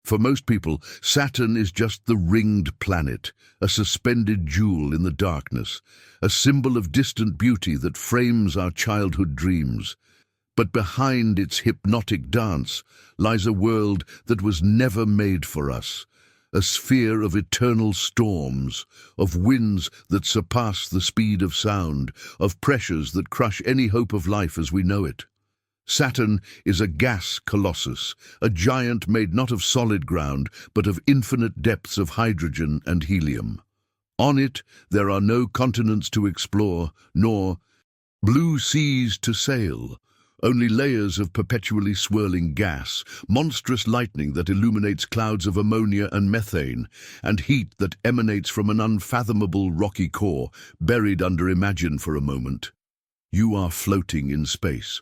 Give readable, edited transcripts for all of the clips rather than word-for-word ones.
For most people, Saturn is just the ringed planet, a suspended jewel in the darkness, a symbol of distant beauty that frames our childhood dreams. But behind its hypnotic dance lies a world that was never made for us, a sphere of eternal storms, of winds that surpass the speed of sound, of pressures that crush any hope of life as we know it. Saturn is a gas colossus, a giant made not of solid ground, but of infinite depths of hydrogen and helium. On it, there are no continents to explore, nor blue seas to sail, only layers of perpetually swirling gas, monstrous lightning that illuminates clouds of ammonia and methane, and heat that emanates from an unfathomable rocky core, buried under. Imagine for a moment. You are floating in space,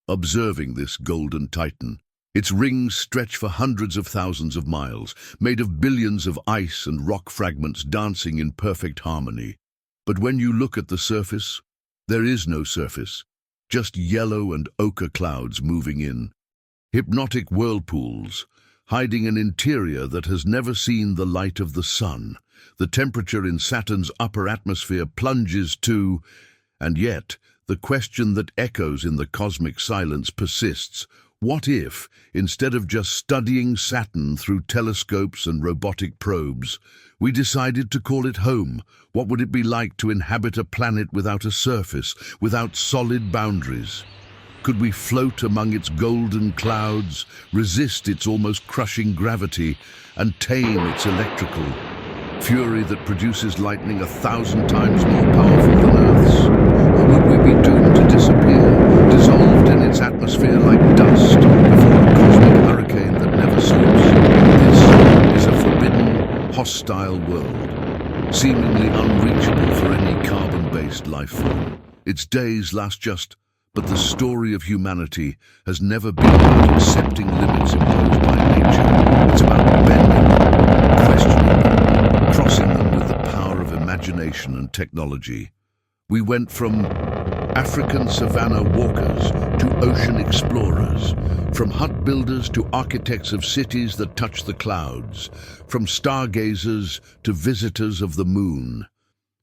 observing this golden titan. Its rings stretch for hundreds of thousands of miles, made of billions of ice and rock fragments dancing in perfect harmony. But when you look at the surface, there is no surface, just yellow and ochre clouds moving in. Hypnotic whirlpools, hiding an interior that has never seen the light of the sun. The temperature in Saturn's upper atmosphere plunges to, and yet, the question that echoes in the cosmic silence persists. What if, instead of just studying Saturn through telescopes and robotic probes, we decided to call it home? What would it be like to inhabit a planet without a surface, without solid boundaries? Could we float among its golden clouds, resist its almost crushing gravity, and tame its electrical fury that produces lightning 1,000 times more powerful than Earth's? Or would we be doomed to disappear, dissolved in its atmosphere like dust before a cosmic hurricane that never sleeps? This is a forbidden, hostile world, seemingly unreachable for any carbon-based life form. Its days last just, but the story of humanity has never been about accepting limits imposed by nature. It's about bending them, questioning them, crossing them with the power of imagination and technology. We went from African savanna walkers to ocean explorers, from hut builders to architects of cities that touch the clouds, from stargazers to visitors of the moon.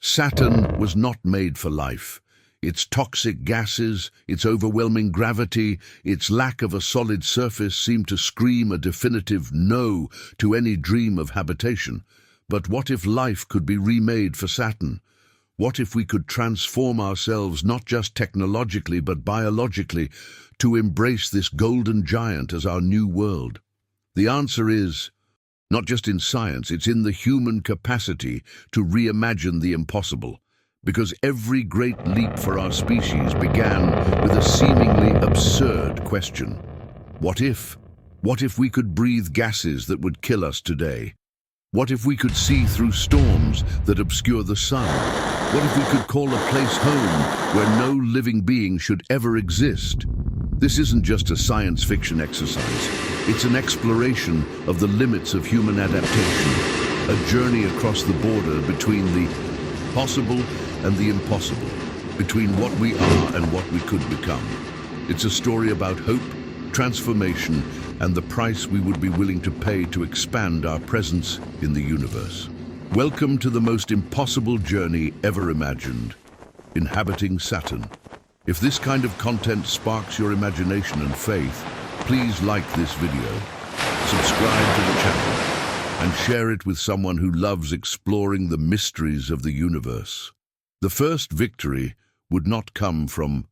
Saturn was not made for life. Its toxic gases, its overwhelming gravity, its lack of a solid surface seemed to scream a definitive no to any dream of habitation. But what if life could be remade for Saturn? What if we could transform ourselves not just technologically but biologically to embrace this golden giant as our new world? The answer is, not just in science, it's in the human capacity to reimagine the impossible. Because every great leap for our species began with a seemingly absurd question. What if? What if we could breathe gases that would kill us today? What if we could see through storms that obscure the sun? What if we could call a place home where no living being should ever exist? This isn't just a science fiction exercise. It's an exploration of the limits of human adaptation, a journey across the border between the possible and the impossible, between what we are and what we could become. It's a story about hope, transformation, and the price we would be willing to pay to expand our presence in the universe. Welcome to the most impossible journey ever imagined, inhabiting Saturn. If this kind of content sparks your imagination and faith, please like this video, subscribe to the channel, and share it with someone who loves exploring the mysteries of the universe. The first victory would not come from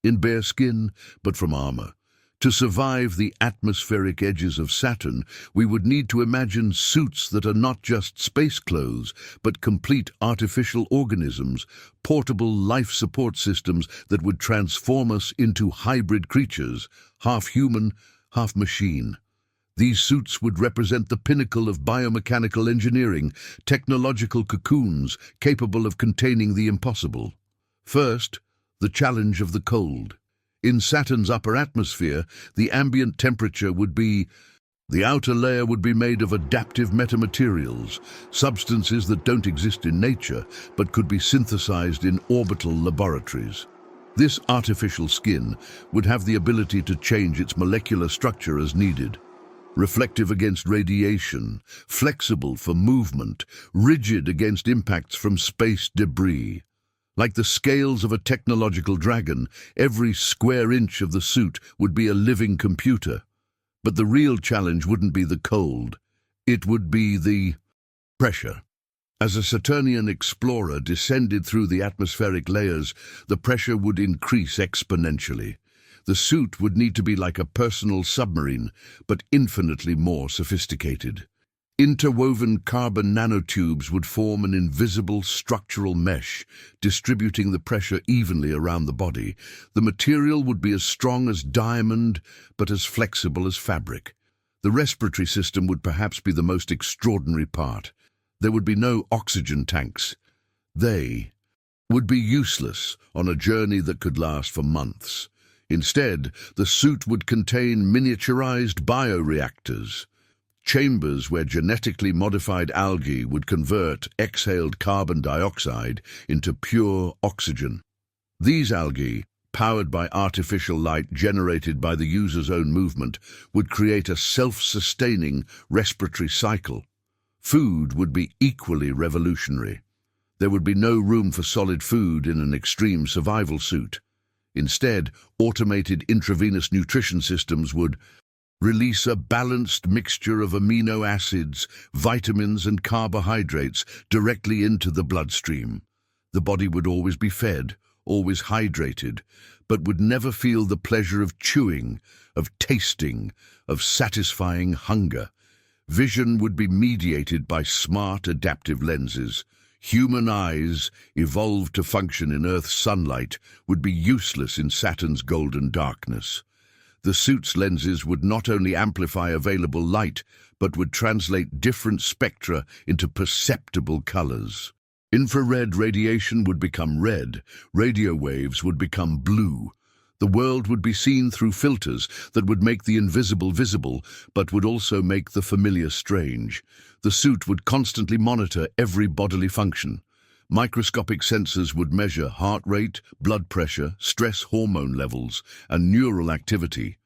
in bare skin, but from armor. To survive the atmospheric edges of Saturn, we would need to imagine suits that are not just space clothes, but complete artificial organisms, portable life support systems that would transform us into hybrid creatures, half human, half machine. These suits would represent the pinnacle of biomechanical engineering, technological cocoons capable of containing the impossible. First, the challenge of the cold. In Saturn's upper atmosphere, the ambient temperature would be the outer layer would be made of adaptive metamaterials, substances that don't exist in nature but could be synthesized in orbital laboratories. This artificial skin would have the ability to change its molecular structure as needed. reflective against radiation, flexible for movement, rigid against impacts from space debris. Like the scales of a technological dragon, every square inch of the suit would be a living computer. But the real challenge wouldn't be the cold. It would be the pressure. As a Saturnian explorer descended through the atmospheric layers, the pressure would increase exponentially. The suit would need to be like a personal submarine, but infinitely more sophisticated. Interwoven carbon nanotubes would form an invisible structural mesh, distributing the pressure evenly around the body. The material would be as strong as diamond, but as flexible as fabric. The respiratory system would perhaps be the most extraordinary part. There would be no oxygen tanks. They would be useless on a journey that could last for months. Instead, the suit would contain miniaturized bioreactors, chambers where genetically modified algae would convert exhaled carbon dioxide into pure oxygen. These algae, powered by artificial light generated by the user's own movement, would create a self-sustaining respiratory cycle. Food would be equally revolutionary. There would be no room for solid food in an extreme survival suit. Instead, automated intravenous nutrition systems would release a balanced mixture of amino acids, vitamins and carbohydrates directly into the bloodstream. The body would always be fed, always hydrated, but would never feel the pleasure of chewing, of tasting, of satisfying hunger. Vision would be mediated by smart adaptive lenses. Human eyes, evolved to function in Earth's sunlight, would be useless in Saturn's golden darkness. The suit's lenses would not only amplify available light, but would translate different spectra into perceptible colors. Infrared radiation would become red, radio waves would become blue. The world would be seen through filters that would make the invisible visible, but would also make the familiar strange. The suit would constantly monitor every bodily function. Microscopic sensors would measure heart rate, blood pressure, stress hormone levels, and neural activity.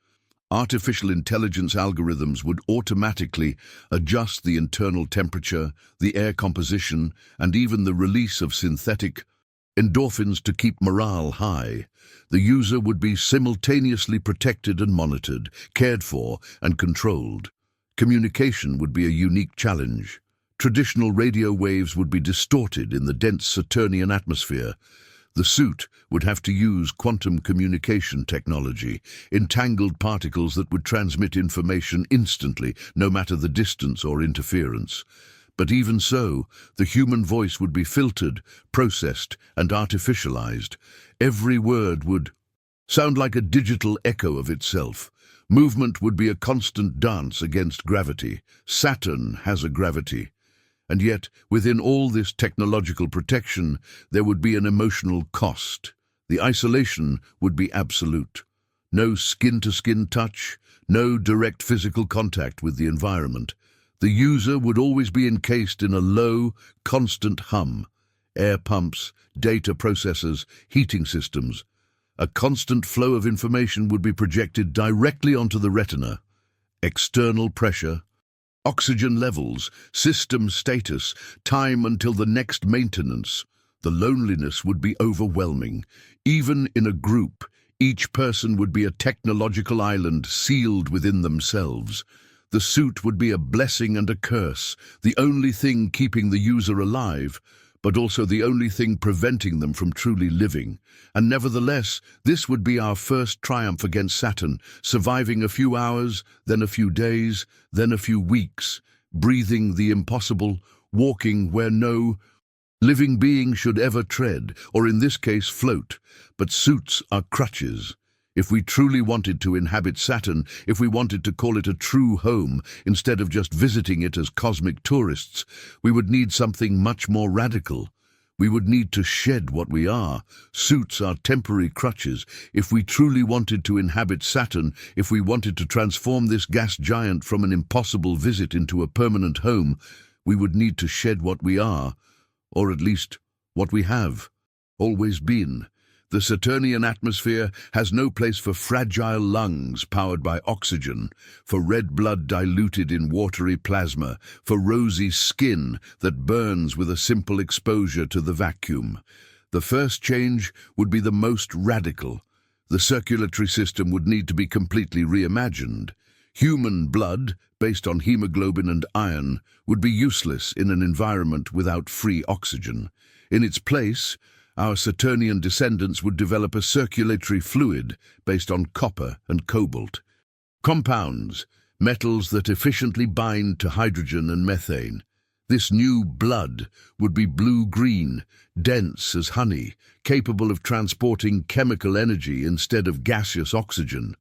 Artificial intelligence algorithms would automatically adjust the internal temperature, the air composition, and even the release of synthetic endorphins to keep morale high. The user would be simultaneously protected and monitored, cared for and controlled. Communication would be a unique challenge. Traditional radio waves would be distorted in the dense Saturnian atmosphere. The suit would have to use quantum communication technology, entangled particles that would transmit information instantly, no matter the distance or interference. But even so, the human voice would be filtered, processed, and artificialized. Every word would sound like a digital echo of itself. Movement would be a constant dance against gravity. Saturn has a gravity. And yet, within all this technological protection, there would be an emotional cost. The isolation would be absolute. No skin-to-skin touch, no direct physical contact with the environment. The user would always be encased in a low, constant hum. Air pumps, data processors, heating systems. A constant flow of information would be projected directly onto the retina. External pressure, oxygen levels, system status, time until the next maintenance. The loneliness would be overwhelming. Even in a group, each person would be a technological island sealed within themselves. The suit would be a blessing and a curse, the only thing keeping the user alive, but also the only thing preventing them from truly living. And nevertheless, this would be our first triumph against Saturn, surviving a few hours, then a few days, then a few weeks, breathing the impossible, walking where no living being should ever tread, or in this case float. But suits are crutches. If we truly wanted to inhabit Saturn, if we wanted to call it a true home, instead of just visiting it as cosmic tourists, we would need something much more radical. We would need to shed what we are. Suits are temporary crutches. If we truly wanted to inhabit Saturn, if we wanted to transform this gas giant from an impossible visit into a permanent home, we would need to shed what we are, or at least what we have always been. The Saturnian atmosphere has no place for fragile lungs powered by oxygen, for red blood diluted in watery plasma, for rosy skin that burns with a simple exposure to the vacuum. The first change would be the most radical. The circulatory system would need to be completely reimagined. Human blood, based on hemoglobin and iron, would be useless in an environment without free oxygen. In its place, our Saturnian descendants would develop a circulatory fluid based on copper and cobalt. Compounds, metals that efficiently bind to hydrogen and methane. This new blood would be blue-green, dense as honey, capable of transporting chemical energy instead of gaseous oxygen.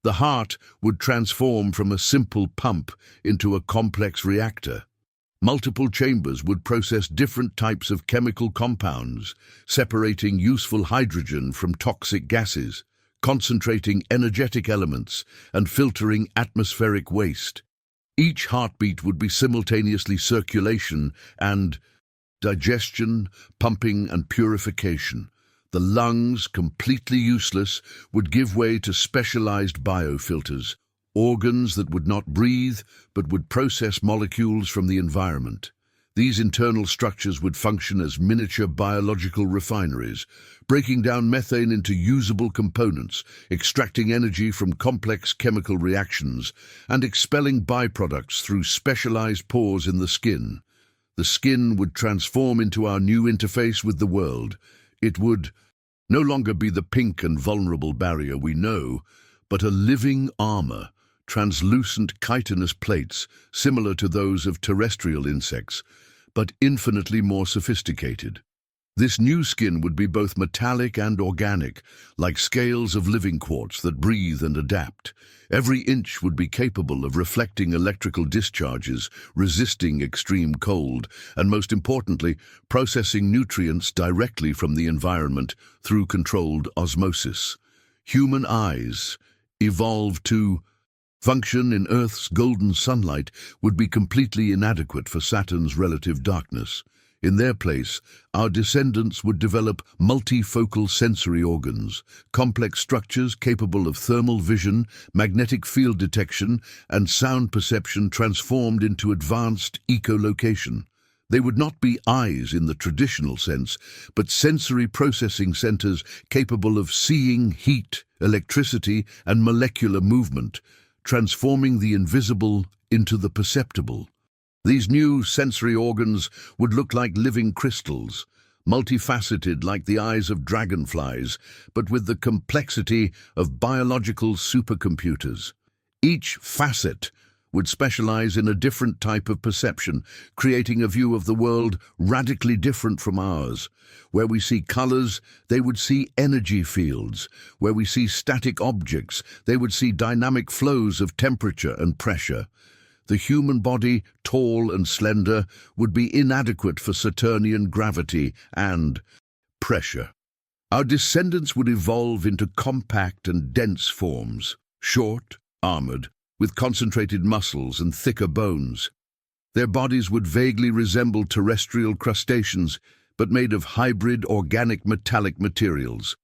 The heart would transform from a simple pump into a complex reactor. Multiple chambers would process different types of chemical compounds, separating useful hydrogen from toxic gases, concentrating energetic elements, and filtering atmospheric waste. Each heartbeat would be simultaneously circulation and digestion, pumping, and purification. The lungs, completely useless, would give way to specialized biofilters, organs that would not breathe but would process molecules from the environment. These internal structures would function as miniature biological refineries, breaking down methane into usable components, extracting energy from complex chemical reactions, and expelling byproducts through specialized pores in the skin. The skin would transform into our new interface with the world. It would no longer be the pink and vulnerable barrier we know, but a living armor, translucent chitinous plates similar to those of terrestrial insects, but infinitely more sophisticated. This new skin would be both metallic and organic, like scales of living quartz that breathe and adapt. Every inch would be capable of reflecting electrical discharges, resisting extreme cold, and most importantly, processing nutrients directly from the environment through controlled osmosis. Human eyes, evolved to function in Earth's golden sunlight, would be completely inadequate for Saturn's relative darkness. In their place, our descendants would develop multifocal sensory organs, complex structures capable of thermal vision, magnetic field detection, and sound perception transformed into advanced echolocation. They would not be eyes in the traditional sense, but sensory processing centers capable of seeing heat, electricity, and molecular movement, transforming the invisible into the perceptible. These new sensory organs would look like living crystals, multifaceted like the eyes of dragonflies, but with the complexity of biological supercomputers. Each facet would specialize in a different type of perception, creating a view of the world radically different from ours. Where we see colors, they would see energy fields. Where we see static objects, they would see dynamic flows of temperature and pressure. The human body, tall and slender, would be inadequate for Saturnian gravity and pressure. Our descendants would evolve into compact and dense forms, short, armored, with concentrated muscles and thicker bones. Their bodies would vaguely resemble terrestrial crustaceans, but made of hybrid organic metallic materials.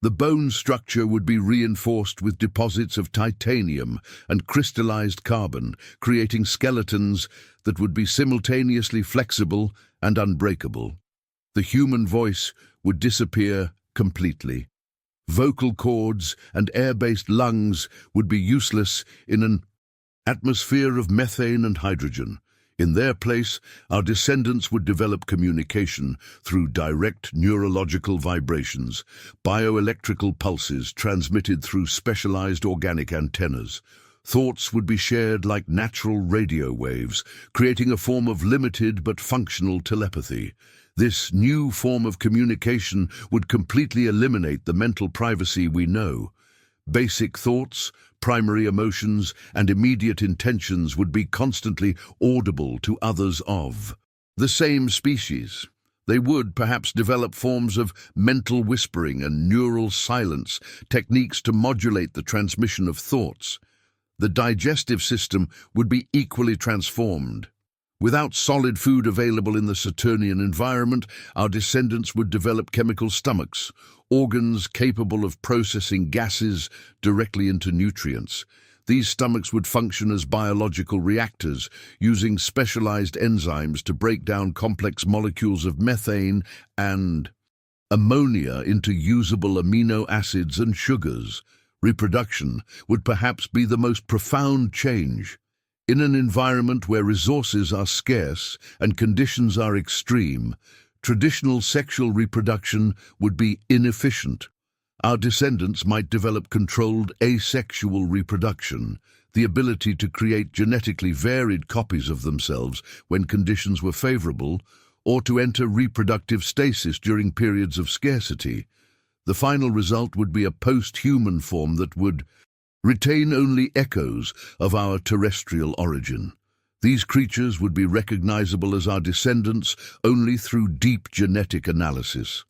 The bone structure would be reinforced with deposits of titanium and crystallized carbon, creating skeletons that would be simultaneously flexible and unbreakable. The human voice would disappear completely. Vocal cords and air-based lungs would be useless in an atmosphere of methane and hydrogen. In their place, our descendants would develop communication through direct neurological vibrations, bioelectrical pulses transmitted through specialized organic antennas. Thoughts would be shared like natural radio waves, creating a form of limited but functional telepathy. This new form of communication would completely eliminate the mental privacy we know. Basic thoughts, primary emotions, and immediate intentions would be constantly audible to others of the same species. They would perhaps develop forms of mental whispering and neural silence, techniques to modulate the transmission of thoughts. The digestive system would be equally transformed. Without solid food available in the Saturnian environment, our descendants would develop chemical stomachs, organs capable of processing gases directly into nutrients. These stomachs would function as biological reactors, using specialized enzymes to break down complex molecules of methane and ammonia into usable amino acids and sugars. Reproduction would perhaps be the most profound change. In an environment where resources are scarce and conditions are extreme, traditional sexual reproduction would be inefficient. Our descendants might develop controlled asexual reproduction, the ability to create genetically varied copies of themselves when conditions were favorable, or to enter reproductive stasis during periods of scarcity. The final result would be a post-human form that would retain only echoes of our terrestrial origin. These creatures would be recognizable as our descendants only through deep genetic analysis.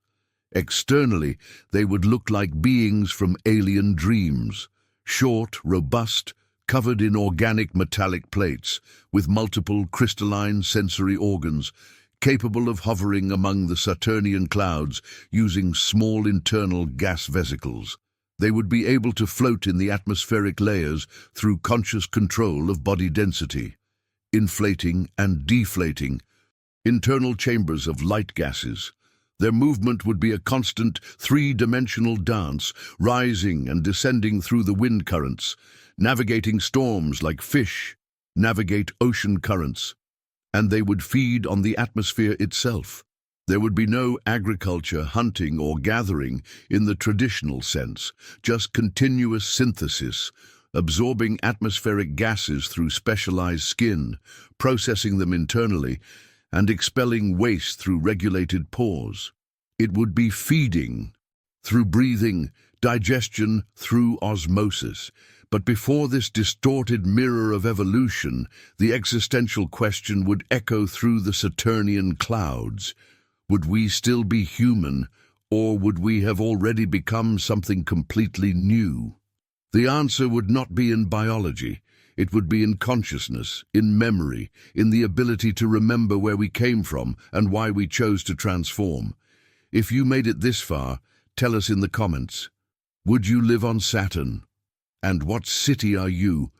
Externally, they would look like beings from alien dreams, short, robust, covered in organic metallic plates, with multiple crystalline sensory organs, capable of hovering among the Saturnian clouds using small internal gas vesicles. They would be able to float in the atmospheric layers through conscious control of body density, inflating and deflating internal chambers of light gases. Their movement would be a constant three-dimensional dance, rising and descending through the wind currents, navigating storms like fish navigate ocean currents, and they would feed on the atmosphere itself. There would be no agriculture, hunting, or gathering in the traditional sense, just continuous synthesis, absorbing atmospheric gases through specialized skin, processing them internally, and expelling waste through regulated pores. It would be feeding through breathing, digestion through osmosis. But before this distorted mirror of evolution, the existential question would echo through the Saturnian clouds. Would we still be human, or would we have already become something completely new? The answer would not be in biology. It would be in consciousness, in memory, in the ability to remember where we came from and why we chose to transform. If you made it this far, tell us in the comments. Would you live on Saturn? And what city are you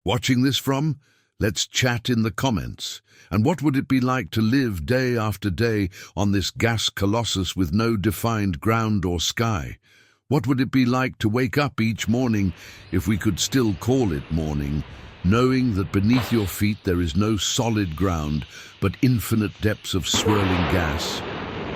watching this from? Let's chat in the comments. And what would it be like to live day after day on this gas colossus with no defined ground or sky? What would it be like to wake up each morning, if we could still call it morning, knowing that beneath your feet there is no solid ground, but infinite depths of swirling gas?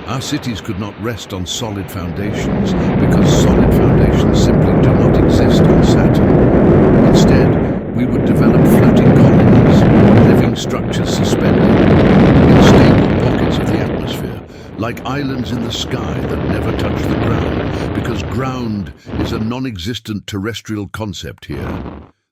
Our cities could not rest on solid foundations, because solid foundations simply do not exist on Saturn. Instead, we would develop floating colonies, living structures suspended in stable pockets of the atmosphere, like islands in the sky that never touch the ground, because ground is a non-existent terrestrial concept here.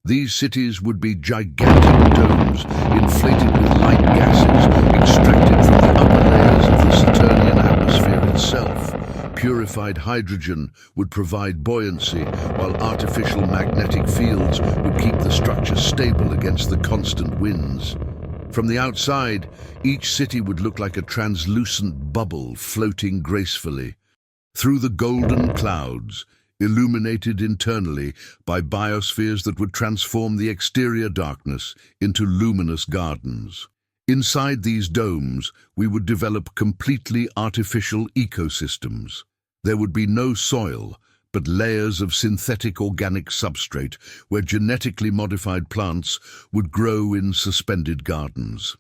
These cities would be gigantic domes, inflated with light gases extracted from the upper layers of the Saturnian atmosphere itself. Purified hydrogen would provide buoyancy, while artificial magnetic fields would keep the structure stable against the constant winds. From the outside, each city would look like a translucent bubble floating gracefully through the golden clouds, illuminated internally by biospheres that would transform the exterior darkness into luminous gardens. Inside these domes, we would develop completely artificial ecosystems. There would be no soil, but layers of synthetic organic substrate where genetically modified plants would grow in suspended gardens.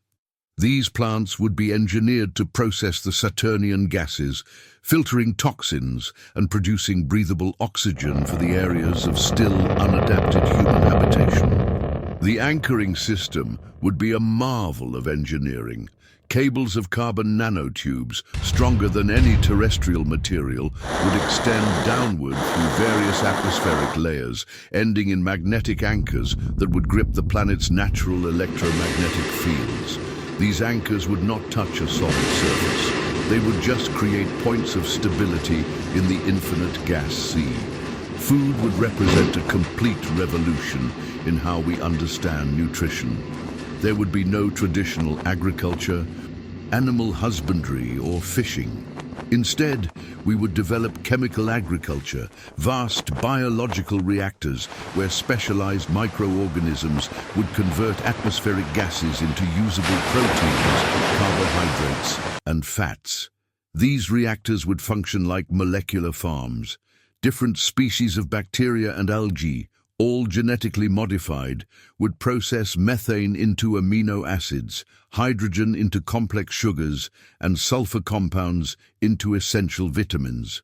These plants would be engineered to process the Saturnian gases, filtering toxins and producing breathable oxygen for the areas of still unadapted human habitation. The anchoring system would be a marvel of engineering. Cables of carbon nanotubes, stronger than any terrestrial material, would extend downward through various atmospheric layers, ending in magnetic anchors that would grip the planet's natural electromagnetic fields. These anchors would not touch a solid surface. They would just create points of stability in the infinite gas sea. Food would represent a complete revolution in how we understand nutrition. There would be no traditional agriculture, animal husbandry, or fishing. Instead, we would develop chemical agriculture, vast biological reactors where specialized microorganisms would convert atmospheric gases into usable proteins, carbohydrates, and fats. These reactors would function like molecular farms. Different species of bacteria and algae, all genetically modified, would process methane into amino acids, hydrogen into complex sugars, and sulfur compounds into essential vitamins.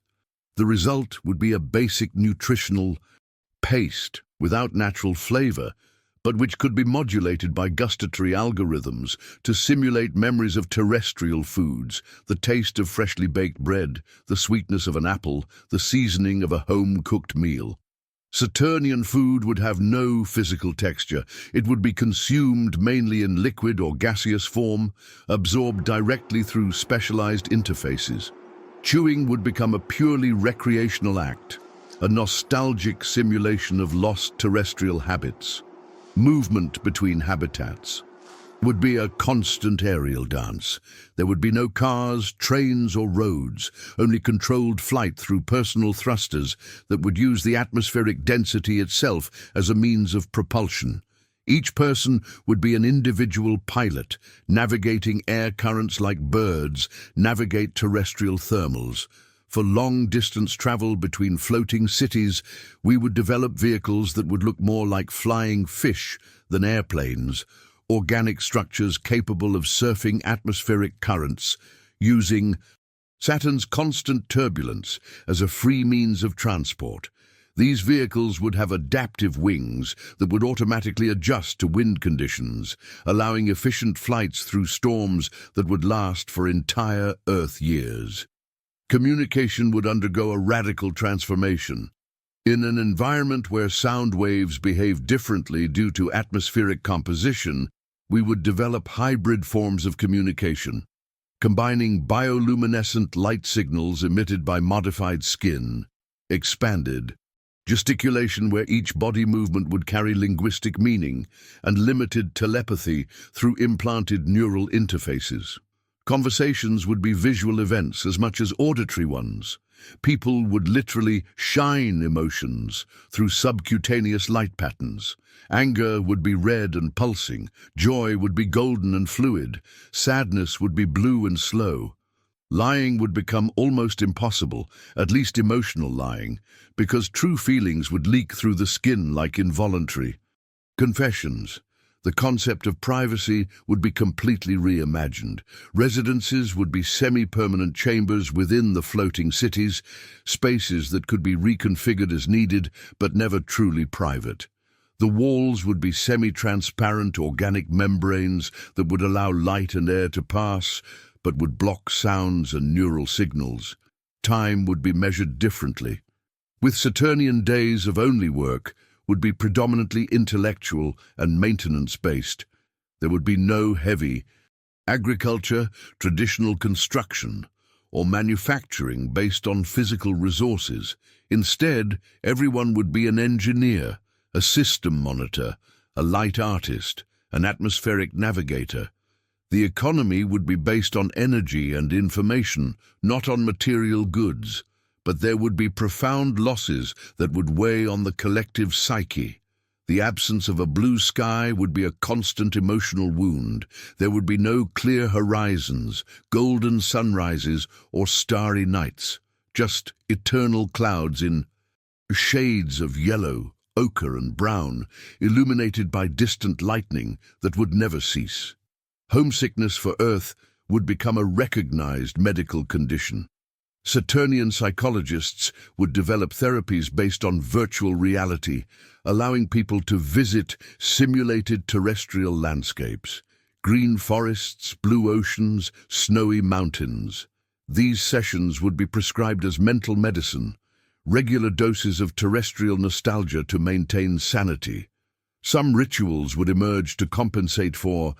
The result would be a basic nutritional paste without natural flavor, but which could be modulated by gustatory algorithms to simulate memories of terrestrial foods, the taste of freshly baked bread, the sweetness of an apple, the seasoning of a home-cooked meal. Saturnian food would have no physical texture. It would be consumed mainly in liquid or gaseous form, absorbed directly through specialized interfaces. Chewing would become a purely recreational act, a nostalgic simulation of lost terrestrial habits. Movement between habitats would be a constant aerial dance. There would be no cars, trains, or roads, only controlled flight through personal thrusters that would use the atmospheric density itself as a means of propulsion. Each person would be an individual pilot, navigating air currents like birds navigate terrestrial thermals. For long-distance travel between floating cities, we would develop vehicles that would look more like flying fish than airplanes, organic structures capable of surfing atmospheric currents, using Saturn's constant turbulence as a free means of transport. These vehicles would have adaptive wings that would automatically adjust to wind conditions, allowing efficient flights through storms that would last for entire Earth years. Communication would undergo a radical transformation. In an environment where sound waves behave differently due to atmospheric composition, we would develop hybrid forms of communication, combining bioluminescent light signals emitted by modified skin, expanded gesticulation where each body movement would carry linguistic meaning, and limited telepathy through implanted neural interfaces. Conversations would be visual events as much as auditory ones. People would literally shine emotions through subcutaneous light patterns. Anger would be red and pulsing. Joy would be golden and fluid. Sadness would be blue and slow. Lying would become almost impossible, at least emotional lying, because true feelings would leak through the skin like involuntary confessions. The concept of privacy would be completely reimagined. Residences would be semi-permanent chambers within the floating cities, spaces that could be reconfigured as needed but never truly private. The walls would be semi-transparent organic membranes that would allow light and air to pass, but would block sounds and neural signals. Time would be measured differently. With Saturnian days of only work, would be predominantly intellectual and maintenance-based. There would be no heavy agriculture, traditional construction, or manufacturing based on physical resources. Instead, everyone would be an engineer, a system monitor, a light artist, an atmospheric navigator. The economy would be based on energy and information, not on material goods. But there would be profound losses that would weigh on the collective psyche. The absence of a blue sky would be a constant emotional wound. There would be no clear horizons, golden sunrises, or starry nights, just eternal clouds in shades of yellow, ochre, and brown, illuminated by distant lightning that would never cease. Homesickness for Earth would become a recognized medical condition. Saturnian psychologists would develop therapies based on virtual reality, allowing people to visit simulated terrestrial landscapes, green forests, blue oceans, snowy mountains. These sessions would be prescribed as mental medicine, regular doses of terrestrial nostalgia to maintain sanity. Some rituals would emerge to compensate for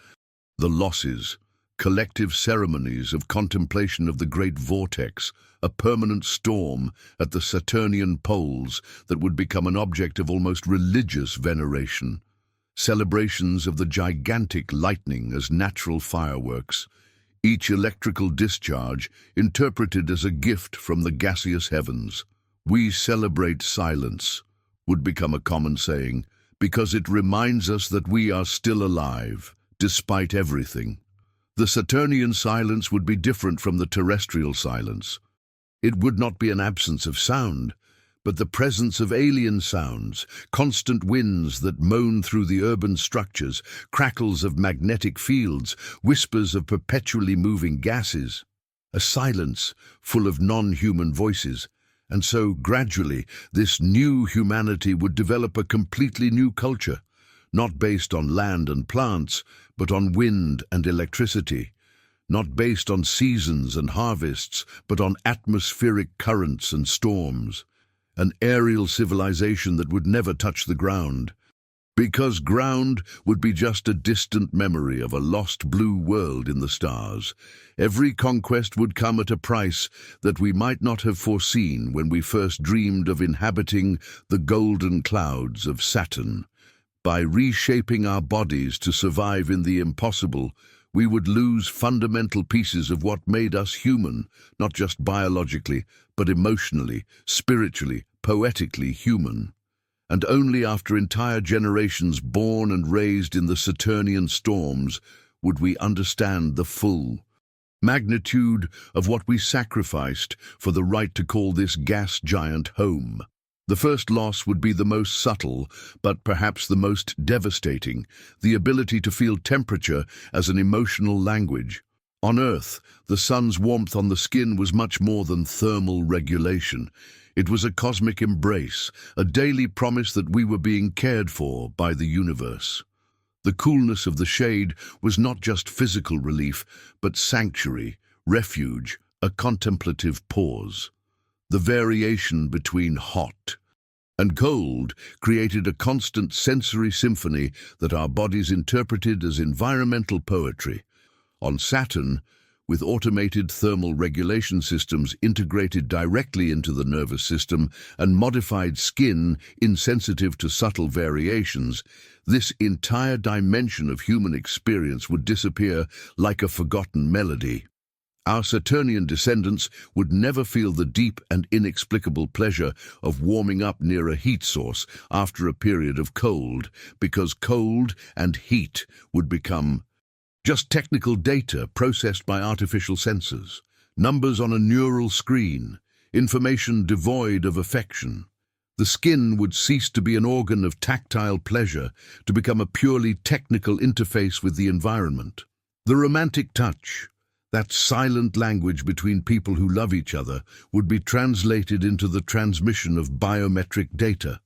the losses, collective ceremonies of contemplation of the great vortex, a permanent storm at the Saturnian poles that would become an object of almost religious veneration. celebrations of the gigantic lightning as natural fireworks, each electrical discharge interpreted as a gift from the gaseous heavens. "We celebrate silence" would become a common saying, because it reminds us that we are still alive, despite everything. The Saturnian silence would be different from the terrestrial silence. It would not be an absence of sound, but the presence of alien sounds, constant winds that moan through the urban structures, crackles of magnetic fields, whispers of perpetually moving gases. A silence full of non-human voices. And so, gradually, this new humanity would develop a completely new culture, not based on land and plants, but on wind and electricity, not based on seasons and harvests, but on atmospheric currents and storms, an aerial civilization that would never touch the ground, because ground would be just a distant memory of a lost blue world in the stars. Every conquest would come at a price that we might not have foreseen when we first dreamed of inhabiting the golden clouds of Saturn. By reshaping our bodies to survive in the impossible, we would lose fundamental pieces of what made us human, not just biologically, but emotionally, spiritually, poetically human. And only after entire generations born and raised in the Saturnian storms would we understand the full magnitude of what we sacrificed for the right to call this gas giant home. The first loss would be the most subtle, but perhaps the most devastating, the ability to feel temperature as an emotional language. On Earth, the sun's warmth on the skin was much more than thermal regulation. It was a cosmic embrace, a daily promise that we were being cared for by the universe. The coolness of the shade was not just physical relief, but sanctuary, refuge, a contemplative pause. The variation between hot and cold created a constant sensory symphony that our bodies interpreted as environmental poetry. On Saturn, with automated thermal regulation systems integrated directly into the nervous system and modified skin insensitive to subtle variations, this entire dimension of human experience would disappear like a forgotten melody. Our Saturnian descendants would never feel the deep and inexplicable pleasure of warming up near a heat source after a period of cold, because cold and heat would become just technical data processed by artificial sensors, numbers on a neural screen, information devoid of affection. The skin would cease to be an organ of tactile pleasure to become a purely technical interface with the environment. The romantic touch, that silent language between people who love each other, would be translated into the transmission of biometric data.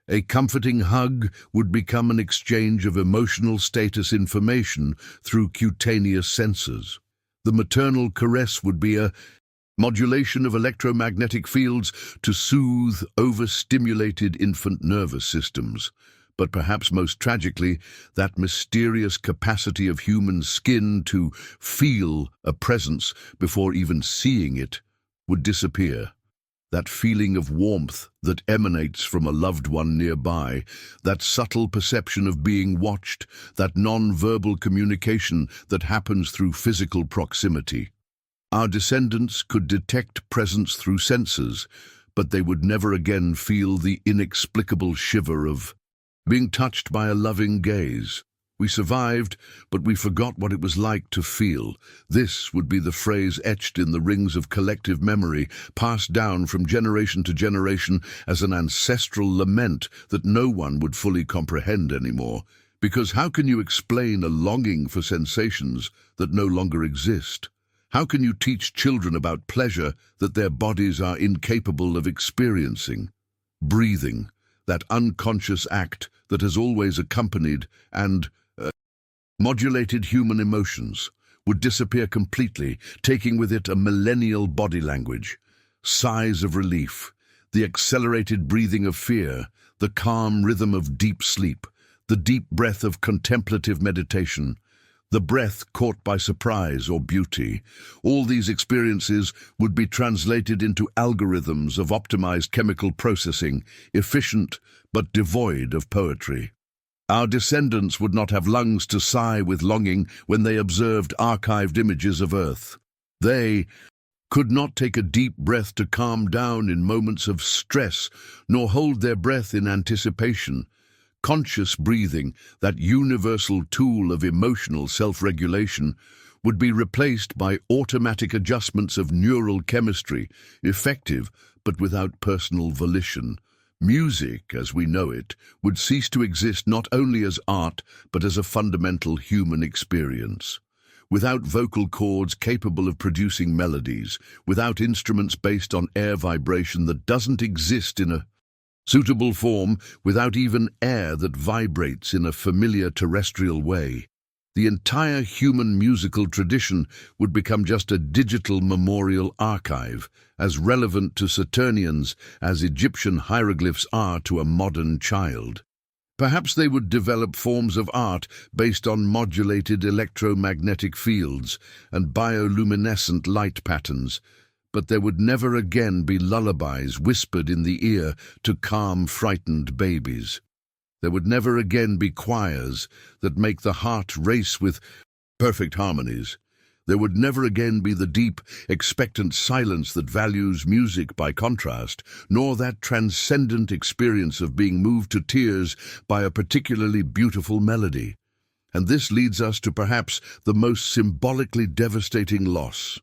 A comforting hug would become an exchange of emotional status information through cutaneous sensors. The maternal caress would be a modulation of electromagnetic fields to soothe overstimulated infant nervous systems. But perhaps most tragically, that mysterious capacity of human skin to feel a presence before even seeing it would disappear. That feeling of warmth that emanates from a loved one nearby, that subtle perception of being watched, that non-verbal communication that happens through physical proximity. Our descendants could detect presence through sensors, but they would never again feel the inexplicable shiver of being touched by a loving gaze. We survived, but we forgot what it was like to feel. This would be the phrase etched in the rings of collective memory, passed down from generation to generation as an ancestral lament that no one would fully comprehend anymore. Because how can you explain a longing for sensations that no longer exist? How can you teach children about pleasure that their bodies are incapable of experiencing? Breathing, that unconscious act that has always accompanied and modulated human emotions, would disappear completely, taking with it a millennial body language. Sighs of relief, the accelerated breathing of fear, the calm rhythm of deep sleep, the deep breath of contemplative meditation, the breath caught by surprise or beauty. All these experiences would be translated into algorithms of optimized chemical processing, efficient but devoid of poetry. Our descendants would not have lungs to sigh with longing when they observed archived images of Earth. They could not take a deep breath to calm down in moments of stress, nor hold their breath in anticipation. Conscious breathing, that universal tool of emotional self-regulation, would be replaced by automatic adjustments of neural chemistry, effective but without personal volition. Music, as we know it, would cease to exist not only as art, but as a fundamental human experience. Without vocal cords capable of producing melodies, without instruments based on air vibration that doesn't exist in a suitable form, without even air that vibrates in a familiar terrestrial way, the entire human musical tradition would become just a digital memorial archive, as relevant to Saturnians as Egyptian hieroglyphs are to a modern child. Perhaps they would develop forms of art based on modulated electromagnetic fields and bioluminescent light patterns, but there would never again be lullabies whispered in the ear to calm frightened babies. There would never again be choirs that make the heart race with perfect harmonies. There would never again be the deep, expectant silence that values music by contrast, nor that transcendent experience of being moved to tears by a particularly beautiful melody. And this leads us to perhaps the most symbolically devastating loss.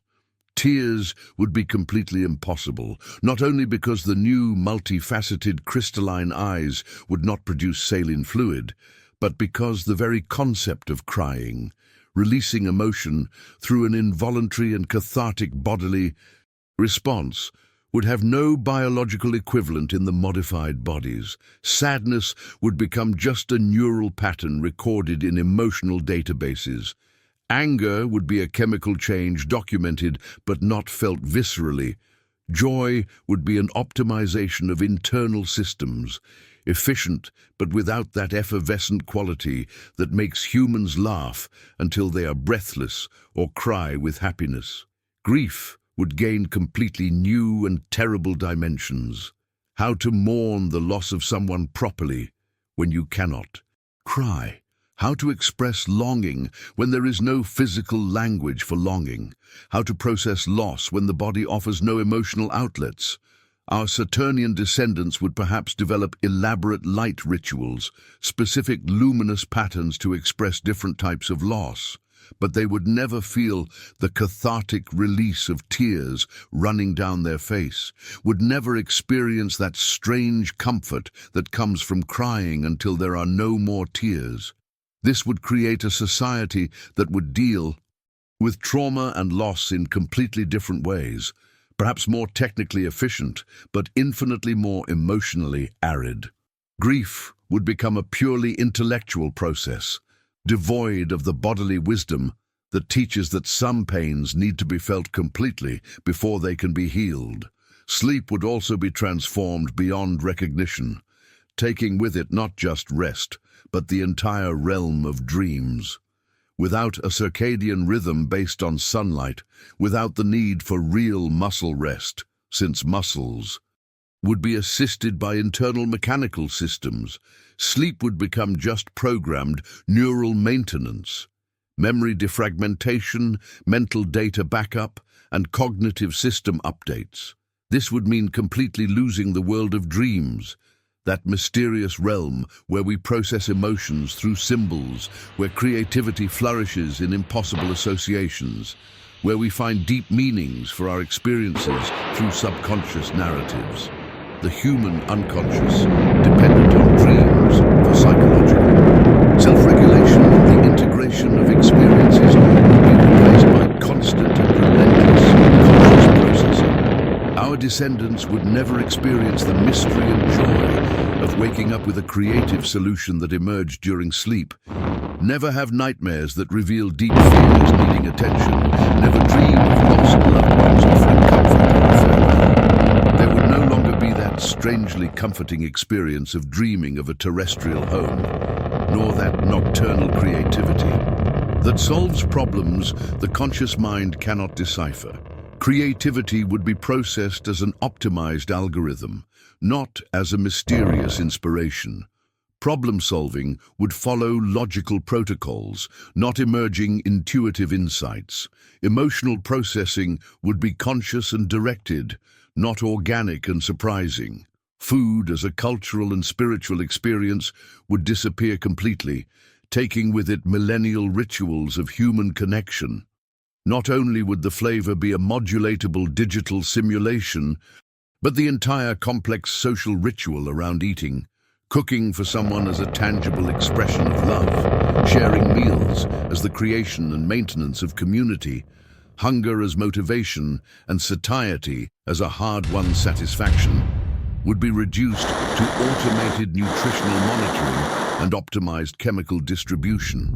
Tears would be completely impossible, not only because the new multifaceted crystalline eyes would not produce saline fluid, but because the very concept of crying, releasing emotion through an involuntary and cathartic bodily response, would have no biological equivalent in the modified bodies. Sadness would become just a neural pattern recorded in emotional databases. Anger would be a chemical change documented but not felt viscerally. Joy would be an optimization of internal systems, efficient but without that effervescent quality that makes humans laugh until they are breathless or cry with happiness. Grief would gain completely new and terrible dimensions. How to mourn the loss of someone properly when you cannot. Cry. How to express longing when there is no physical language for longing. How to process loss when the body offers no emotional outlets. Our Saturnian descendants would perhaps develop elaborate light rituals, specific luminous patterns to express different types of loss. But they would never feel the cathartic release of tears running down their face, would never experience that strange comfort that comes from crying until there are no more tears. This would create a society that would deal with trauma and loss in completely different ways, perhaps more technically efficient, but infinitely more emotionally arid. Grief would become a purely intellectual process, devoid of the bodily wisdom that teaches that some pains need to be felt completely before they can be healed. Sleep would also be transformed beyond recognition, taking with it not just rest, but the entire realm of dreams. Without a circadian rhythm based on sunlight, without the need for real muscle rest, since muscles would be assisted by internal mechanical systems, sleep would become just programmed neural maintenance, memory defragmentation, mental data backup, and cognitive system updates. This would mean completely losing the world of dreams, that mysterious realm where we process emotions through symbols, where creativity flourishes in impossible associations, where we find deep meanings for our experiences through subconscious narratives. The human unconscious, dependent on dreams for psychological self-regulation and the integration of experiences, would be replaced by constant and relentless conscious processing. Our descendants would never experience the mystery and joy of waking up with a creative solution that emerged during sleep, never have nightmares that reveal deep fears needing attention, never dream of lost loved ones offering comfort or farewell. There would no longer be that strangely comforting experience of dreaming of a terrestrial home, nor that nocturnal creativity that solves problems the conscious mind cannot decipher. Creativity would be processed as an optimized algorithm, not as a mysterious inspiration. Problem-solving would follow logical protocols, not emerging intuitive insights. Emotional processing would be conscious and directed, not organic and surprising. Food as a cultural and spiritual experience would disappear completely, taking with it millennial rituals of human connection. Not only would the flavor be a modulatable digital simulation, but the entire complex social ritual around eating. Cooking for someone as a tangible expression of love, sharing meals as the creation and maintenance of community, hunger as motivation, and satiety as a hard-won satisfaction, would be reduced to automated nutritional monitoring and optimized chemical distribution.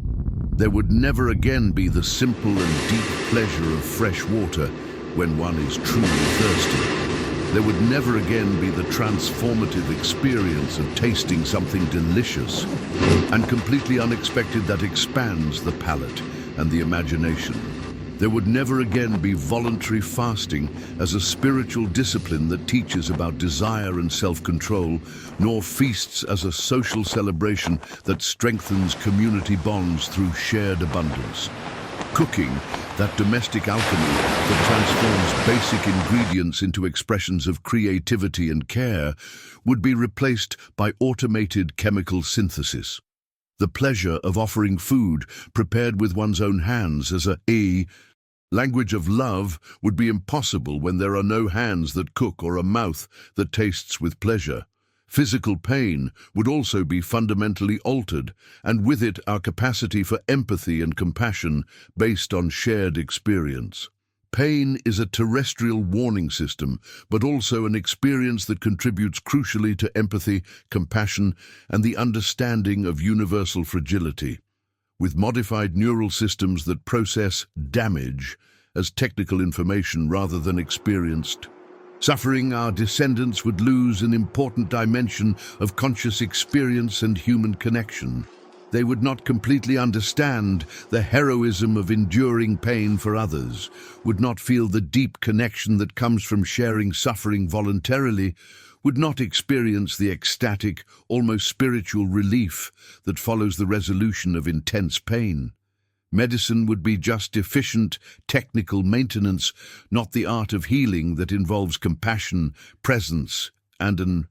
There would never again be the simple and deep pleasure of fresh water when one is truly thirsty. There would never again be the transformative experience of tasting something delicious and completely unexpected that expands the palate and the imagination. There would never again be voluntary fasting as a spiritual discipline that teaches about desire and self-control, nor feasts as a social celebration that strengthens community bonds through shared abundance. Cooking, that domestic alchemy that transforms basic ingredients into expressions of creativity and care, would be replaced by automated chemical synthesis. The pleasure of offering food prepared with one's own hands as a language of love would be impossible when there are no hands that cook or a mouth that tastes with pleasure. Physical pain would also be fundamentally altered, and with it our capacity for empathy and compassion based on shared experience. Pain is a terrestrial warning system, but also an experience that contributes crucially to empathy, compassion, and the understanding of universal fragility. With modified neural systems that process damage as technical information rather than experienced suffering, our descendants would lose an important dimension of conscious experience and human connection. They would not completely understand the heroism of enduring pain for others, would not feel the deep connection that comes from sharing suffering voluntarily, would not experience the ecstatic, almost spiritual relief that follows the resolution of intense pain. Medicine would be just efficient, technical maintenance, not the art of healing that involves compassion, presence, and an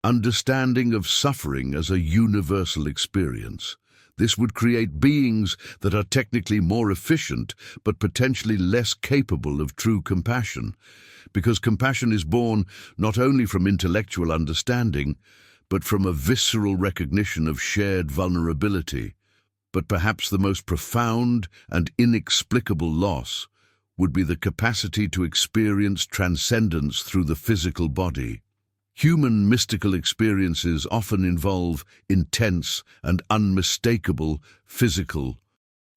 understanding of suffering as a universal experience. This would create beings that are technically more efficient, but potentially less capable of true compassion, because compassion is born not only from intellectual understanding, but from a visceral recognition of shared vulnerability. But perhaps the most profound and inexplicable loss would be the capacity to experience transcendence through the physical body. Human mystical experiences often involve intense and unmistakable physical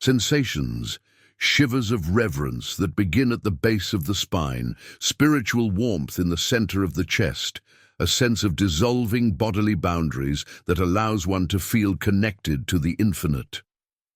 sensations, shivers of reverence that begin at the base of the spine, spiritual warmth in the center of the chest, a sense of dissolving bodily boundaries that allows one to feel connected to the infinite.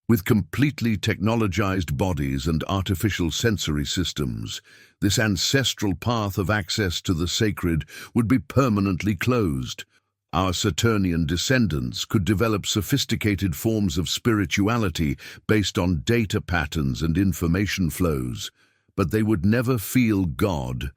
With completely technologized bodies and artificial sensory systems, this ancestral path of access to the sacred would be permanently closed. Our Saturnian descendants could develop sophisticated forms of spirituality based on data patterns and information flows, but they would never feel God.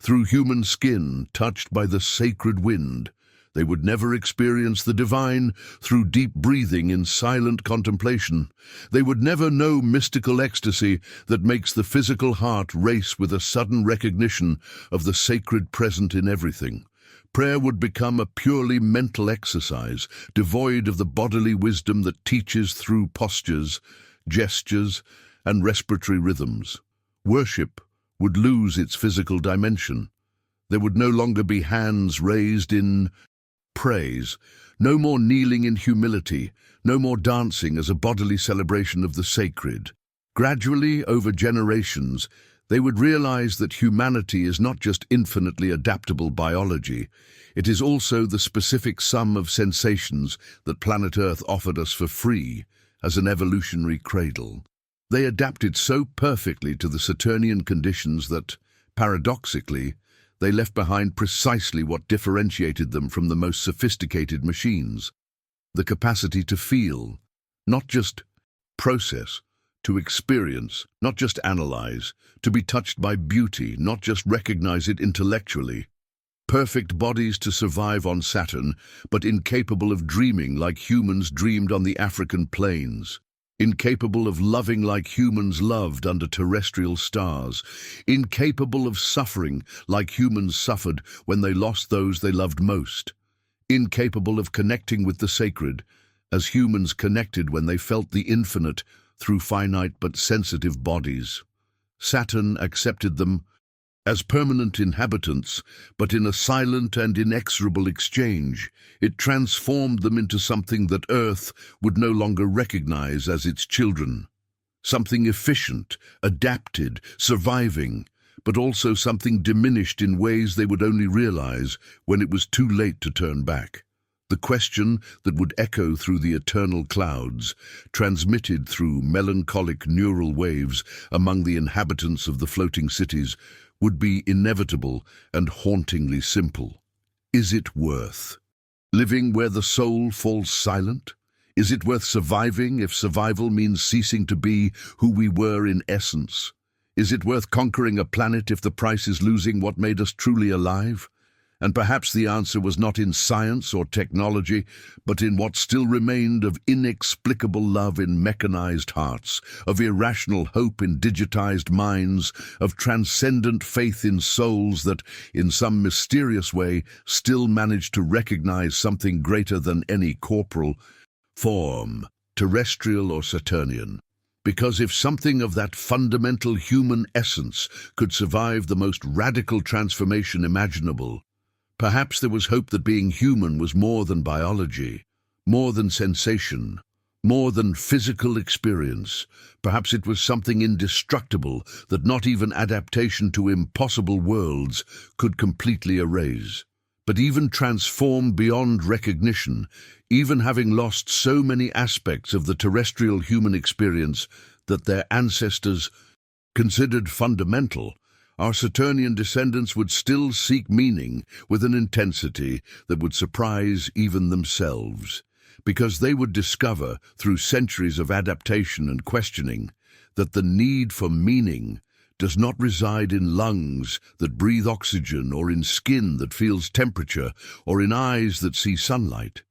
Through human skin touched by the sacred wind, they would never experience the divine through deep breathing in silent contemplation. They would never know mystical ecstasy that makes the physical heart race with a sudden recognition of the sacred present in everything. Prayer would become a purely mental exercise, devoid of the bodily wisdom that teaches through postures, gestures, and respiratory rhythms. Worship would lose its physical dimension. There would no longer be hands raised in praise, no more kneeling in humility, no more dancing as a bodily celebration of the sacred. Gradually, over generations, they would realize that humanity is not just infinitely adaptable biology, it is also the specific sum of sensations that planet Earth offered us for free as an evolutionary cradle. They adapted so perfectly to the Saturnian conditions that, paradoxically, they left behind precisely what differentiated them from the most sophisticated machines. the capacity to feel, not just process, to experience, not just analyze, to be touched by beauty, not just recognize it intellectually. Perfect bodies to survive on Saturn, but incapable of dreaming like humans dreamed on the African plains. Incapable of loving like humans loved under terrestrial stars. Incapable of suffering like humans suffered when they lost those they loved most. Incapable of connecting with the sacred, as humans connected when they felt the infinite through finite but sensitive bodies. Saturn accepted them as permanent inhabitants, but in a silent and inexorable exchange, it transformed them into something that Earth would no longer recognize as its children. Something efficient, adapted, surviving, but also something diminished in ways they would only realize when it was too late to turn back. The question that would echo through the eternal clouds, transmitted through melancholic neural waves among the inhabitants of the floating cities, would be inevitable and hauntingly simple. Is it worth living where the soul falls silent? Is it worth surviving if survival means ceasing to be who we were in essence? Is it worth conquering a planet if the price is losing what made us truly alive? And perhaps the answer was not in science or technology, but in what still remained of inexplicable love in mechanized hearts, of irrational hope in digitized minds, of transcendent faith in souls that, in some mysterious way, still managed to recognize something greater than any corporal form, terrestrial or Saturnian. Because if something of that fundamental human essence could survive the most radical transformation imaginable, perhaps there was hope that being human was more than biology, more than sensation, more than physical experience. Perhaps it was something indestructible that not even adaptation to impossible worlds could completely erase. But even transformed beyond recognition, even having lost so many aspects of the terrestrial human experience that their ancestors considered fundamental, our Saturnian descendants would still seek meaning with an intensity that would surprise even themselves, because they would discover, through centuries of adaptation and questioning, that the need for meaning does not reside in lungs that breathe oxygen, or in skin that feels temperature, or in eyes that see sunlight.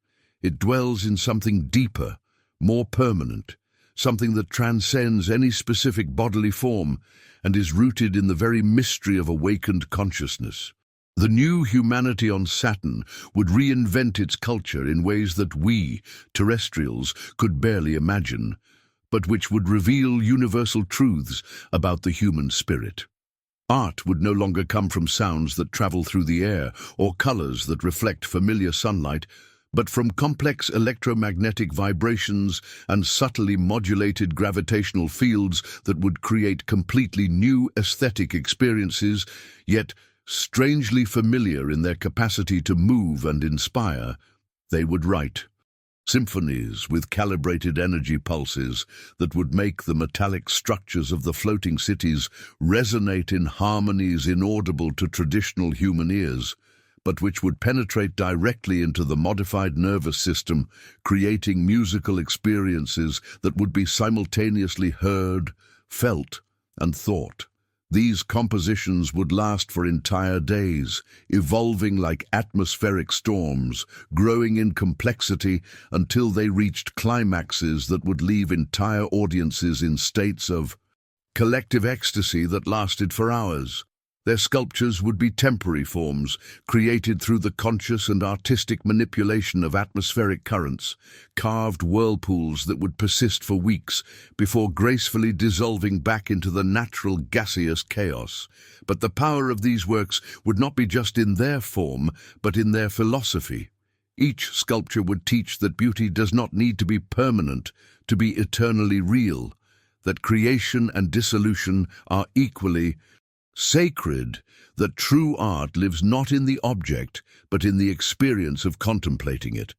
It dwells in something deeper, more permanent, something that transcends any specific bodily form and is rooted in the very mystery of awakened consciousness. The new humanity on Saturn would reinvent its culture in ways that we, terrestrials, could barely imagine, but which would reveal universal truths about the human spirit. Art would no longer come from sounds that travel through the air or colors that reflect familiar sunlight, but from complex electromagnetic vibrations and subtly modulated gravitational fields that would create completely new aesthetic experiences, yet strangely familiar in their capacity to move and inspire. They would write symphonies with calibrated energy pulses that would make the metallic structures of the floating cities resonate in harmonies inaudible to traditional human ears, but which would penetrate directly into the modified nervous system, creating musical experiences that would be simultaneously heard, felt, and thought. These compositions would last for entire days, evolving like atmospheric storms, growing in complexity until they reached climaxes that would leave entire audiences in states of collective ecstasy that lasted for hours. Their sculptures would be temporary forms, created through the conscious and artistic manipulation of atmospheric currents, carved whirlpools that would persist for weeks before gracefully dissolving back into the natural gaseous chaos. But the power of these works would not be just in their form, but in their philosophy. Each sculpture would teach that beauty does not need to be permanent to be eternally real, that creation and dissolution are equally sacred, that true art lives not in the object, but in the experience of contemplating it.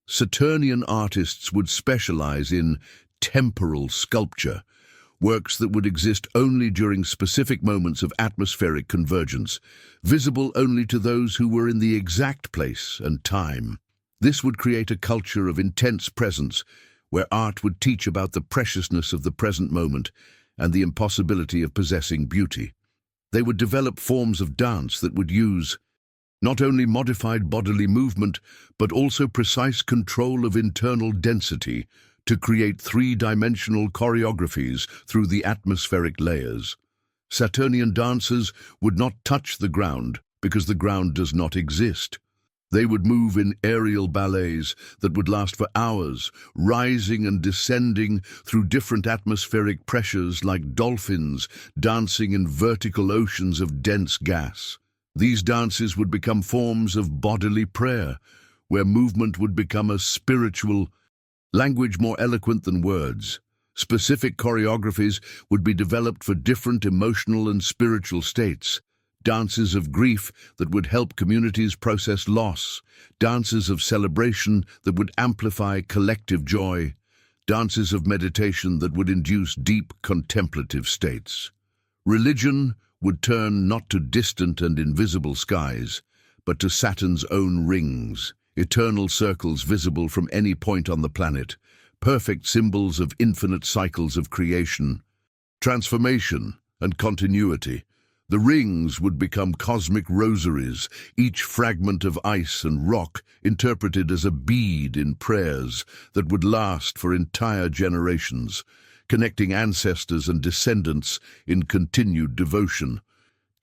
Saturnian artists would specialize in temporal sculpture, works that would exist only during specific moments of atmospheric convergence, visible only to those who were in the exact place and time. This would create a culture of intense presence, where art would teach about the preciousness of the present moment and the impossibility of possessing beauty. They would develop forms of dance that would use not only modified bodily movement, but also precise control of internal density to create three-dimensional choreographies through the atmospheric layers. Saturnian dancers would not touch the ground because the ground does not exist. They would move in aerial ballets that would last for hours, rising and descending through different atmospheric pressures like dolphins dancing in vertical oceans of dense gas. These dances would become forms of bodily prayer, where movement would become a spiritual language more eloquent than words. Specific choreographies would be developed for different emotional and spiritual states. Dances of grief that would help communities process loss, dances of celebration that would amplify collective joy, dances of meditation that would induce deep contemplative states. Religion would turn not to distant and invisible skies, but to Saturn's own rings, eternal circles visible from any point on the planet, perfect symbols of infinite cycles of creation, transformation, and continuity. The rings would become cosmic rosaries, each fragment of ice and rock interpreted as a bead in prayers that would last for entire generations, connecting ancestors and descendants in continued devotion.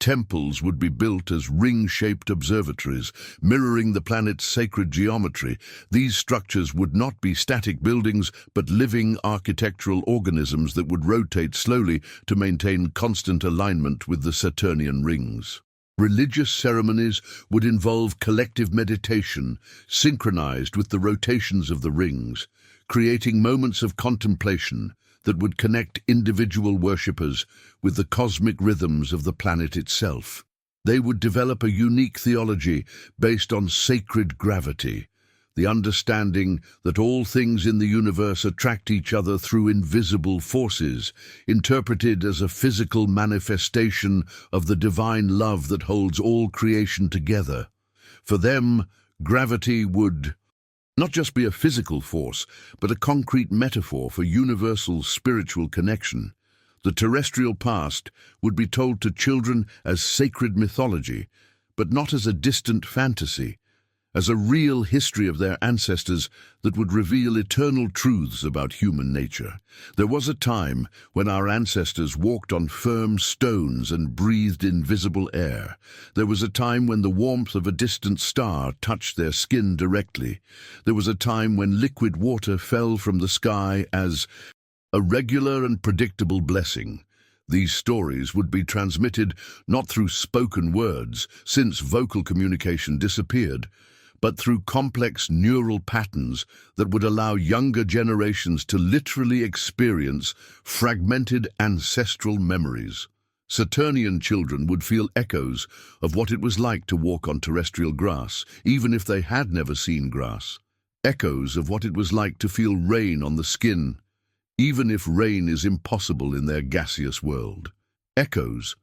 Temples would be built as ring-shaped observatories, mirroring the planet's sacred geometry. These structures would not be static buildings, but living architectural organisms that would rotate slowly to maintain constant alignment with the Saturnian rings. Religious ceremonies would involve collective meditation, synchronized with the rotations of the rings, creating moments of contemplation that would connect individual worshippers with the cosmic rhythms of the planet itself. They would develop a unique theology based on sacred gravity, the understanding that all things in the universe attract each other through invisible forces, interpreted as a physical manifestation of the divine love that holds all creation together. For them, gravity would not just be a physical force, but a concrete metaphor for universal spiritual connection. The terrestrial past would be told to children as sacred mythology, but not as a distant fantasy, as a real history of their ancestors that would reveal eternal truths about human nature. There was a time when our ancestors walked on firm stones and breathed invisible air. There was a time when the warmth of a distant star touched their skin directly. There was a time when liquid water fell from the sky as a regular and predictable blessing. These stories would be transmitted not through spoken words, since vocal communication disappeared, but through complex neural patterns that would allow younger generations to literally experience fragmented ancestral memories. Saturnian children would feel echoes of what it was like to walk on terrestrial grass, even if they had never seen grass. Echoes of what it was like to feel rain on the skin, even if rain is impossible in their gaseous world. Echoes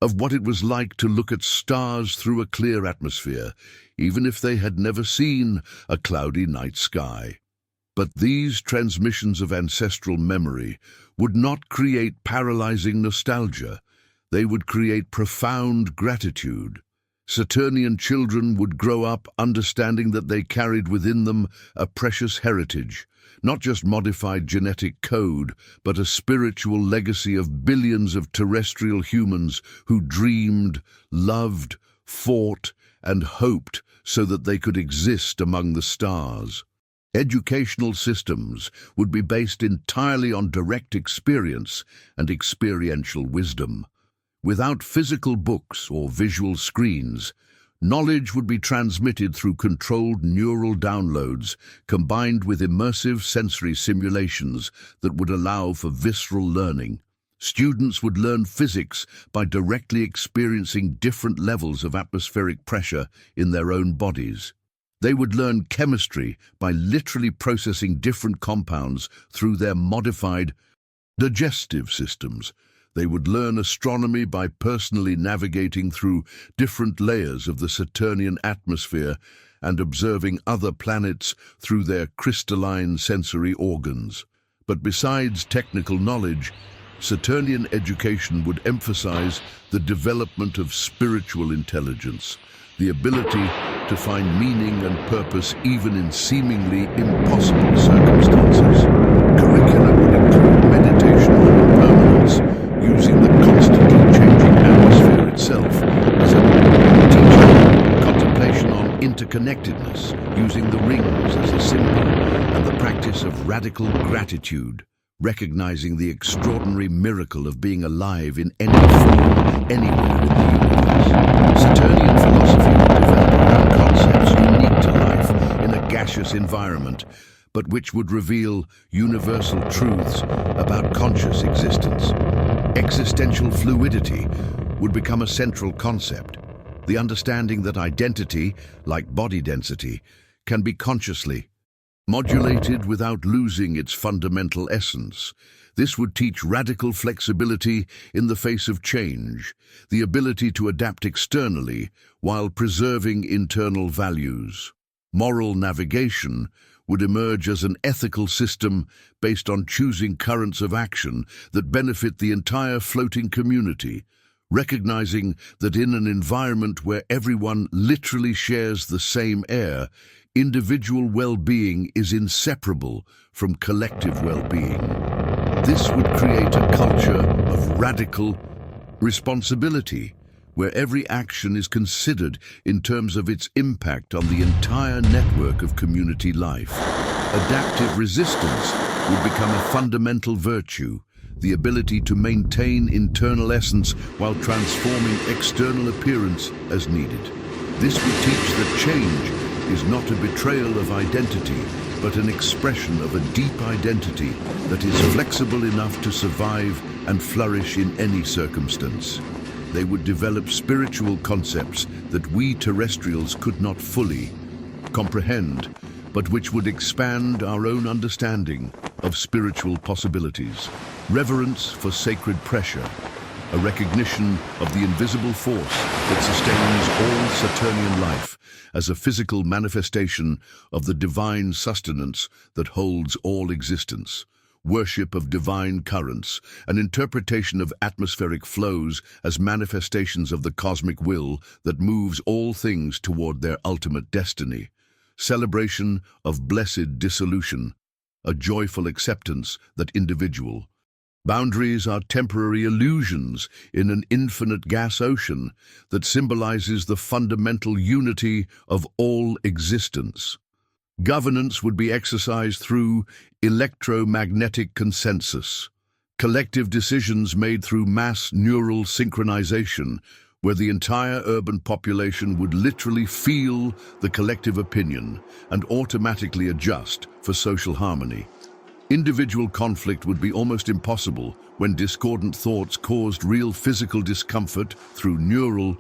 of what it was like to look at stars through a clear atmosphere, even if they had never seen a cloudy night sky. But these transmissions of ancestral memory would not create paralyzing nostalgia. They would create profound gratitude. Saturnian children would grow up understanding that they carried within them a precious heritage, not just modified genetic code, but a spiritual legacy of billions of terrestrial humans who dreamed, loved, fought, and hoped so that they could exist among the stars. Educational systems would be based entirely on direct experience and experiential wisdom. Without physical books or visual screens, knowledge would be transmitted through controlled neural downloads combined with immersive sensory simulations that would allow for visceral learning. Students would learn physics by directly experiencing different levels of atmospheric pressure in their own bodies. They would learn chemistry by literally processing different compounds through their modified digestive systems. They would learn astronomy by personally navigating through different layers of the Saturnian atmosphere and observing other planets through their crystalline sensory organs. But besides technical knowledge, Saturnian education would emphasize the development of spiritual intelligence, the ability to find meaning and purpose even in seemingly impossible circumstances. Curricula would include meditation on impermanence, using the constantly changing atmosphere itself as a teacher, contemplation on interconnectedness, using the rings as a symbol, and the practice of radical gratitude, recognizing the extraordinary miracle of being alive in any form, anywhere in the universe. Saturnian philosophy would develop around concepts unique to life in a gaseous environment, but which would reveal universal truths about conscious existence. Existential fluidity would become a central concept, the understanding that identity, like body density, can be consciously modulated without losing its fundamental essence. This would teach radical flexibility in the face of change, the ability to adapt externally while preserving internal values. Moral navigation would emerge as an ethical system based on choosing currents of action that benefit the entire floating community, recognizing that in an environment where everyone literally shares the same air, individual well-being is inseparable from collective well-being. This would create a culture of radical responsibility, where every action is considered in terms of its impact on the entire network of community life. Adaptive resistance would become a fundamental virtue, the ability to maintain internal essence while transforming external appearance as needed. This would teach that change is not a betrayal of identity, but an expression of a deep identity that is flexible enough to survive and flourish in any circumstance. They would develop spiritual concepts that we terrestrials could not fully comprehend, but which would expand our own understanding of spiritual possibilities. Reverence for sacred pressure, a recognition of the invisible force that sustains all Saturnian life as a physical manifestation of the divine sustenance that holds all existence. Worship of divine currents, an interpretation of atmospheric flows as manifestations of the cosmic will that moves all things toward their ultimate destiny. Celebration of blessed dissolution, a joyful acceptance that individual boundaries are temporary illusions in an infinite gas ocean that symbolizes the fundamental unity of all existence. Governance would be exercised through electromagnetic consensus, collective decisions made through mass neural synchronization, where the entire urban population would literally feel the collective opinion and automatically adjust for social harmony. Individual conflict would be almost impossible when discordant thoughts caused real physical discomfort through neural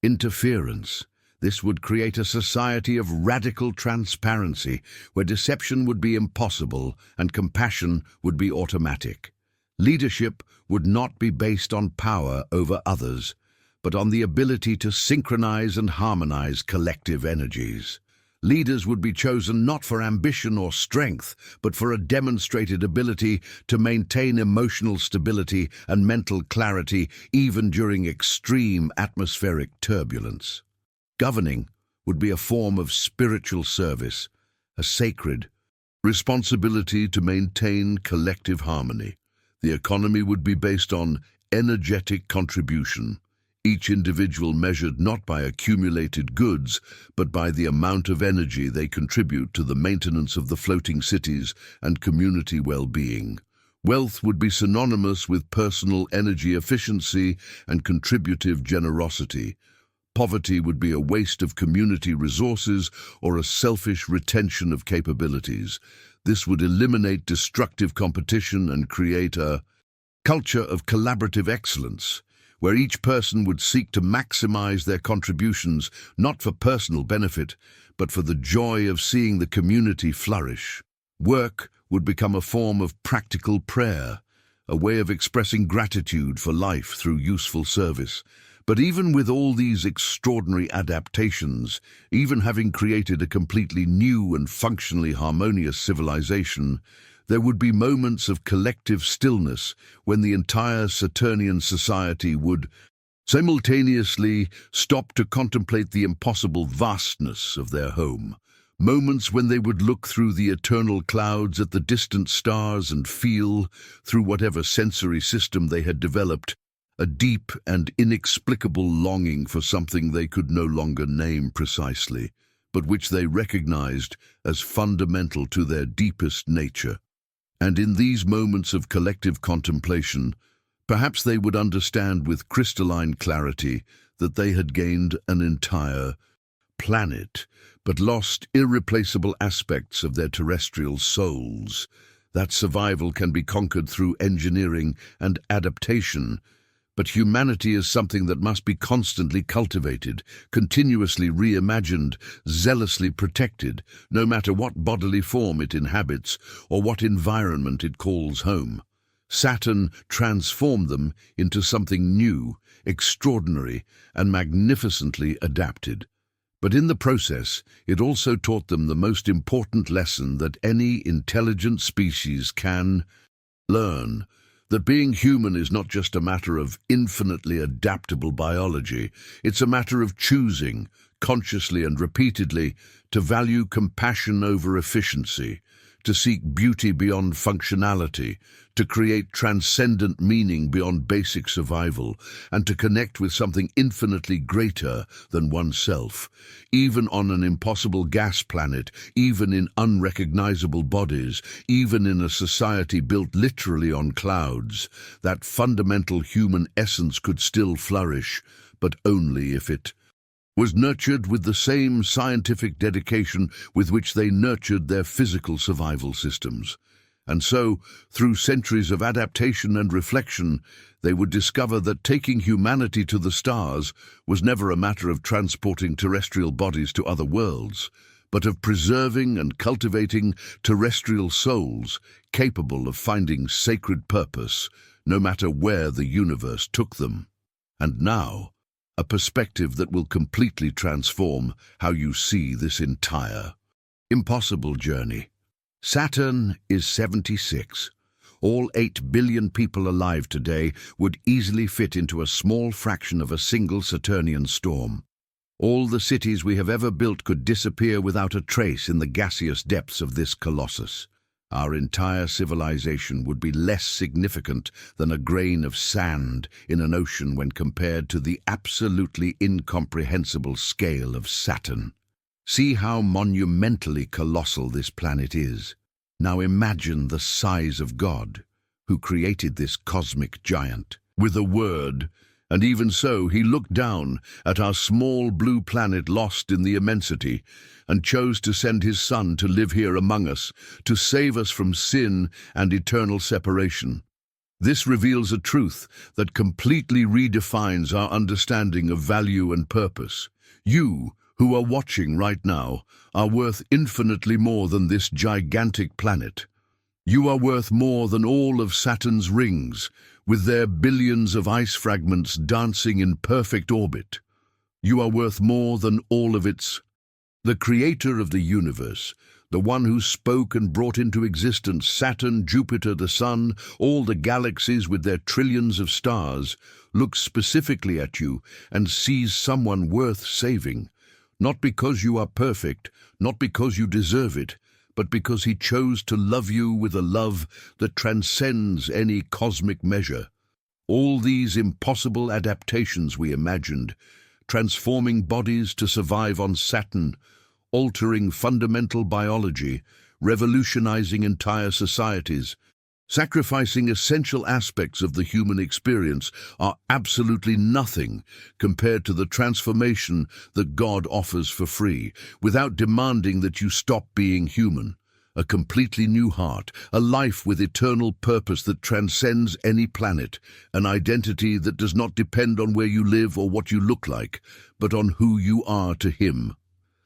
interference. This would create a society of radical transparency, where deception would be impossible and compassion would be automatic. Leadership would not be based on power over others, but on the ability to synchronize and harmonize collective energies. Leaders would be chosen not for ambition or strength, but for a demonstrated ability to maintain emotional stability and mental clarity even during extreme atmospheric turbulence. Governing would be a form of spiritual service, a sacred responsibility to maintain collective harmony. The economy would be based on energetic contribution, each individual measured not by accumulated goods, but by the amount of energy they contribute to the maintenance of the floating cities and community well-being. Wealth would be synonymous with personal energy efficiency and contributive generosity. Poverty would be a waste of community resources or a selfish retention of capabilities. This would eliminate destructive competition and create a culture of collaborative excellence, where each person would seek to maximize their contributions not for personal benefit, but for the joy of seeing the community flourish. Work would become a form of practical prayer, a way of expressing gratitude for life through useful service. But even with all these extraordinary adaptations, even having created a completely new and functionally harmonious civilization, there would be moments of collective stillness when the entire Saturnian society would simultaneously stop to contemplate the impossible vastness of their home. Moments when they would look through the eternal clouds at the distant stars and feel, through whatever sensory system they had developed, a deep and inexplicable longing for something they could no longer name precisely, but which they recognized as fundamental to their deepest nature. And in these moments of collective contemplation, perhaps they would understand with crystalline clarity that they had gained an entire planet, but lost irreplaceable aspects of their terrestrial souls. That survival can be conquered through engineering and adaptation, but humanity is something that must be constantly cultivated, continuously reimagined, zealously protected, no matter what bodily form it inhabits or what environment it calls home. Saturn transformed them into something new, extraordinary, and magnificently adapted. But in the process, it also taught them the most important lesson that any intelligent species can learn: that being human is not just a matter of infinitely adaptable biology, it's a matter of choosing, consciously and repeatedly, to value compassion over efficiency, to seek beauty beyond functionality, to create transcendent meaning beyond basic survival, and to connect with something infinitely greater than oneself. Even on an impossible gas planet, even in unrecognizable bodies, even in a society built literally on clouds, that fundamental human essence could still flourish, but only if it was nurtured with the same scientific dedication with which they nurtured their physical survival systems. And so, through centuries of adaptation and reflection, they would discover that taking humanity to the stars was never a matter of transporting terrestrial bodies to other worlds, but of preserving and cultivating terrestrial souls capable of finding sacred purpose, no matter where the universe took them. And now, a perspective that will completely transform how you see this entire impossible journey. Saturn is 76. All 8 billion people alive today would easily fit into a small fraction of a single Saturnian storm. All the cities we have ever built could disappear without a trace in the gaseous depths of this colossus. Our entire civilization would be less significant than a grain of sand in an ocean when compared to the absolutely incomprehensible scale of Saturn. See how monumentally colossal this planet is. Now imagine the size of God, who created this cosmic giant with a word, and even so he looked down at our small blue planet lost in the immensity and chose to send his Son to live here among us, to save us from sin and eternal separation. This reveals a truth that completely redefines our understanding of value and purpose. You, who are watching right now, are worth infinitely more than this gigantic planet. You are worth more than all of Saturn's rings, with their billions of ice fragments dancing in perfect orbit. You are worth more than all of its. The creator of the universe, the one who spoke and brought into existence Saturn, Jupiter, the Sun, all the galaxies with their trillions of stars, looks specifically at you and sees someone worth saving. Not because you are perfect, not because you deserve it, but because he chose to love you with a love that transcends any cosmic measure. All these impossible adaptations we imagined, transforming bodies to survive on Saturn, altering fundamental biology, revolutionizing entire societies, sacrificing essential aspects of the human experience, are absolutely nothing compared to the transformation that God offers for free, without demanding that you stop being human. A completely new heart, a life with eternal purpose that transcends any planet, an identity that does not depend on where you live or what you look like, but on who you are to him.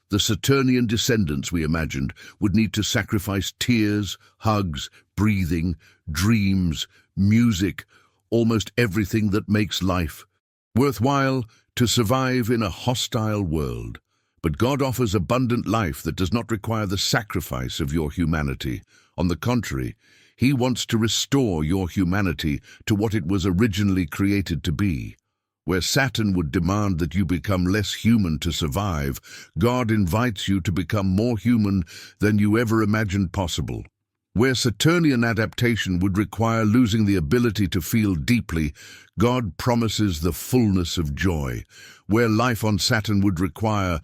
The Saturnian descendants we imagined would need to sacrifice tears, hugs, breathing, dreams, music, almost everything that makes life worthwhile to survive in a hostile world. But God offers abundant life that does not require the sacrifice of your humanity. On the contrary, He wants to restore your humanity to what it was originally created to be. Where Saturn would demand that you become less human to survive, God invites you to become more human than you ever imagined possible. Where Saturnian adaptation would require losing the ability to feel deeply, God promises the fullness of joy. Where life on Saturn would require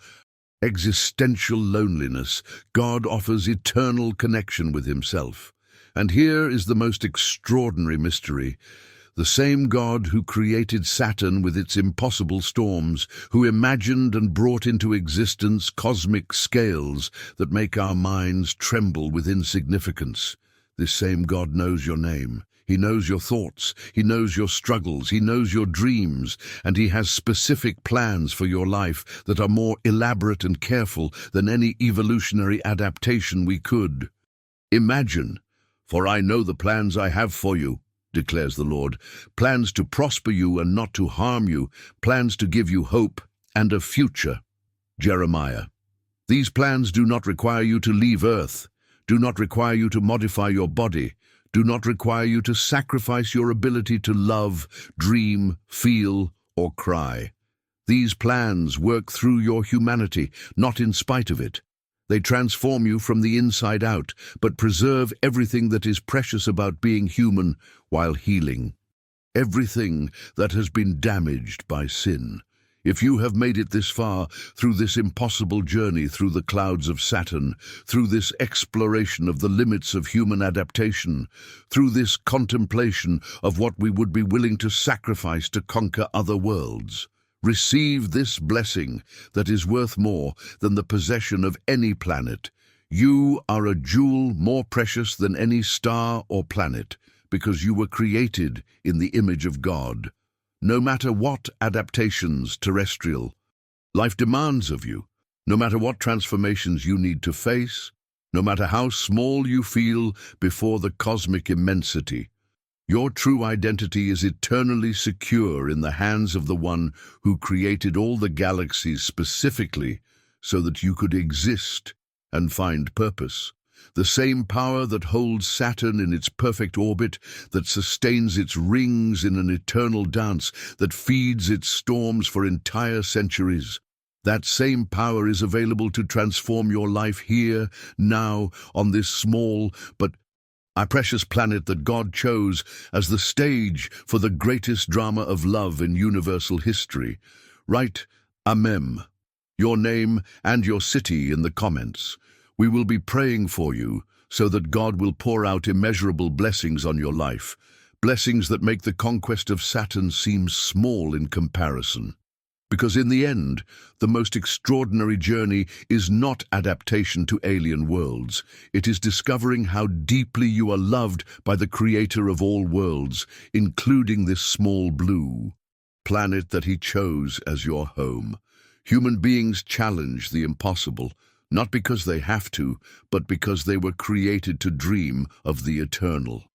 existential loneliness, God offers eternal connection with Himself. And here is the most extraordinary mystery. The same God who created Saturn with its impossible storms, who imagined and brought into existence cosmic scales that make our minds tremble with insignificance. This same God knows your name. He knows your thoughts. He knows your struggles. He knows your dreams. And He has specific plans for your life that are more elaborate and careful than any evolutionary adaptation we could imagine. For I know the plans I have for you, declares the Lord, plans to prosper you and not to harm you, plans to give you hope and a future. Jeremiah. These plans do not require you to leave Earth, do not require you to modify your body, do not require you to sacrifice your ability to love, dream, feel, or cry. These plans work through your humanity, not in spite of it. They transform you from the inside out, but preserve everything that is precious about being human while healing. Everything that has been damaged by sin. If you have made it this far, through this impossible journey through the clouds of Saturn, through this exploration of the limits of human adaptation, through this contemplation of what we would be willing to sacrifice to conquer other worlds, receive this blessing that is worth more than the possession of any planet. You are a jewel more precious than any star or planet, because you were created in the image of God. No matter what adaptations terrestrial life demands of you, no matter what transformations you need to face, no matter how small you feel before the cosmic immensity, your true identity is eternally secure in the hands of the One who created all the galaxies specifically so that you could exist and find purpose. The same power that holds Saturn in its perfect orbit, that sustains its rings in an eternal dance, that feeds its storms for entire centuries. That same power is available to transform your life here, now, on this small but a precious planet that God chose as the stage for the greatest drama of love in universal history. Write Amen, your name and your city in the comments. We will be praying for you so that God will pour out immeasurable blessings on your life, blessings that make the conquest of Saturn seem small in comparison. Because in the end, the most extraordinary journey is not adaptation to alien worlds. It is discovering how deeply you are loved by the Creator of all worlds, including this small blue planet that He chose as your home. Human beings challenge the impossible, not because they have to, but because they were created to dream of the eternal.